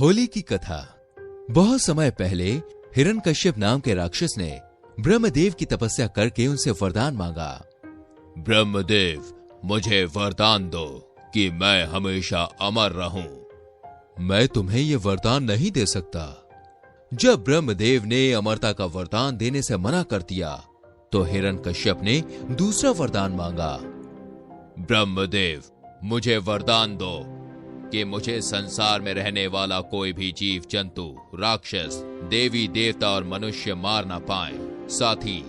होली की कथा। बहुत समय पहले हिरण्यकश्यप नाम के राक्षस ने ब्रह्मदेव की तपस्या करके उनसे वरदान मांगा। ब्रह्मदेव, मुझे वरदान दो कि मैं हमेशा अमर रहूं। मैं तुम्हें यह वरदान नहीं दे सकता। जब ब्रह्मदेव ने अमरता का वरदान देने से मना कर दिया तो हिरण्यकश्यप ने दूसरा वरदान मांगा। ब्रह्मदेव, मुझे वरदान दो कि मुझे संसार में रहने वाला कोई भी जीव जंतु, राक्षस, देवी देवता और मनुष्य मार ना पाए। साथ ही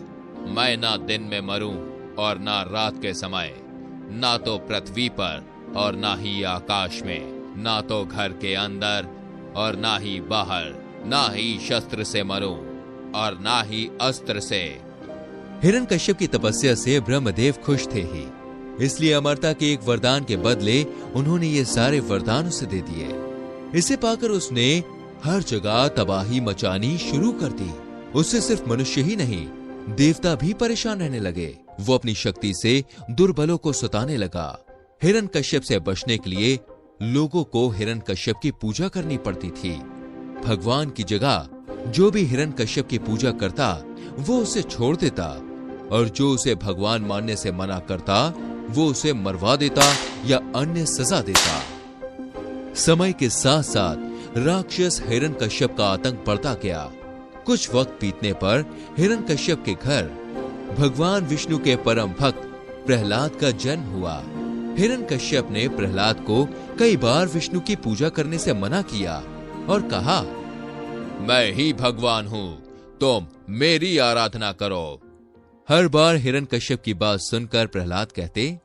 मैं ना दिन में मरूं और ना रात के समय, ना तो पृथ्वी पर और ना ही आकाश में, ना तो घर के अंदर और ना ही बाहर, ना ही शस्त्र से मरूं और ना ही अस्त्र से। हिरण्यकश्यप की तपस्या से ब्रह्मदेव खुश थे ही, इसलिए अमरता के एक वरदान के बदले उन्होंने ये सारे वरदान उसे दे दिए। इसे पाकर उसने हर जगह तबाही मचानी शुरू कर दी। उससे सिर्फ मनुष्य ही नहीं, देवता भी परेशान रहने लगे। वो अपनी शक्ति से दुर्बलों को सताने लगा। हिरण्यकश्यप से बचने के लिए लोगों को हिरण्यकश्यप की पूजा करनी पड़ती थी। भगवान की जगह जो भी हिरण्यकश्यप की पूजा करता वो उसे छोड़ देता, और जो उसे भगवान मानने से मना करता वो उसे मरवा देता या अन्य सजा देता। समय के साथ साथ राक्षस हिरण्यकश्यप का आतंक बढ़ता गया। कुछ वक्त बीतने पर हिरण्यकश्यप के घर भगवान विष्णु के परम भक्त प्रहलाद का जन्म हुआ। हिरण्यकश्यप ने प्रहलाद को कई बार विष्णु की पूजा करने से मना किया और कहा, मैं ही भगवान हूं, तुम मेरी आराधना करो। हर बार हिरण्यकश्यप की बात सुनकर प्रहलाद कहते,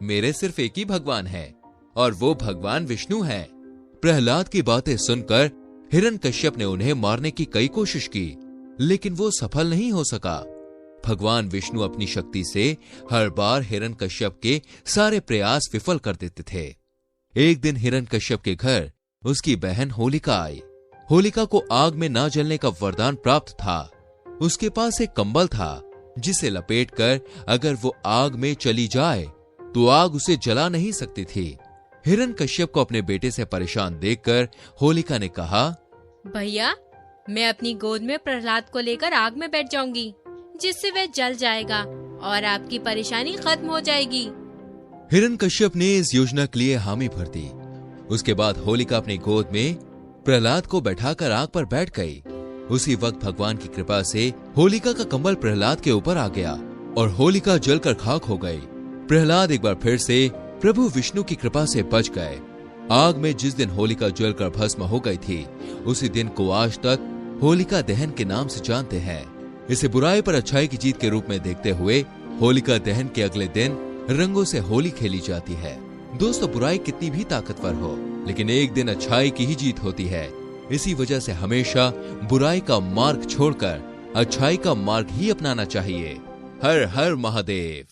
मेरे सिर्फ एक ही भगवान है और वो भगवान विष्णु है। प्रहलाद की बातें सुनकर हिरण्यकश्यप ने उन्हें मारने की कई कोशिश की, लेकिन वो सफल नहीं हो सका। भगवान विष्णु अपनी शक्ति से हर बार हिरण्यकश्यप के सारे प्रयास विफल कर देते थे। एक दिन हिरण्यकश्यप के घर उसकी बहन होलिका आई। होलिका को आग में ना जलने का वरदान प्राप्त था। उसके पास एक कंबल था जिसे लपेटकर अगर वो आग में चली जाए तो आग उसे जला नहीं सकती थी। हिरण्यकश्यप को अपने बेटे से परेशान देखकर होलिका ने कहा, भैया, मैं अपनी गोद में प्रहलाद को लेकर आग में बैठ जाऊंगी, जिससे वह जल जाएगा और आपकी परेशानी खत्म हो जाएगी। हिरण्यकश्यप ने इस योजना के लिए हामी भर दी। उसके बाद होलिका अपनी गोद में प्रहलाद को बैठाकर आग पर बैठ गई। उसी वक्त भगवान की कृपा से होलिका का कंबल प्रहलाद के ऊपर आ गया और होलिका जलकर खाक हो गई। प्रहलाद एक बार फिर से प्रभु विष्णु की कृपा से बच गए। आग में जिस दिन होलिका जलकर भस्म हो गई थी, उसी दिन को आज तक होलिका दहन के नाम से जानते हैं। इसे बुराई पर अच्छाई की जीत के रूप में देखते हुए होलिका दहन के अगले दिन रंगों से होली खेली जाती है। दोस्तों, बुराई कितनी भी ताकतवर हो, लेकिन एक दिन अच्छाई की ही जीत होती है। इसी वजह से हमेशा बुराई का मार्ग छोड़कर अच्छाई का मार्ग ही अपनाना चाहिए। हर हर महादेव।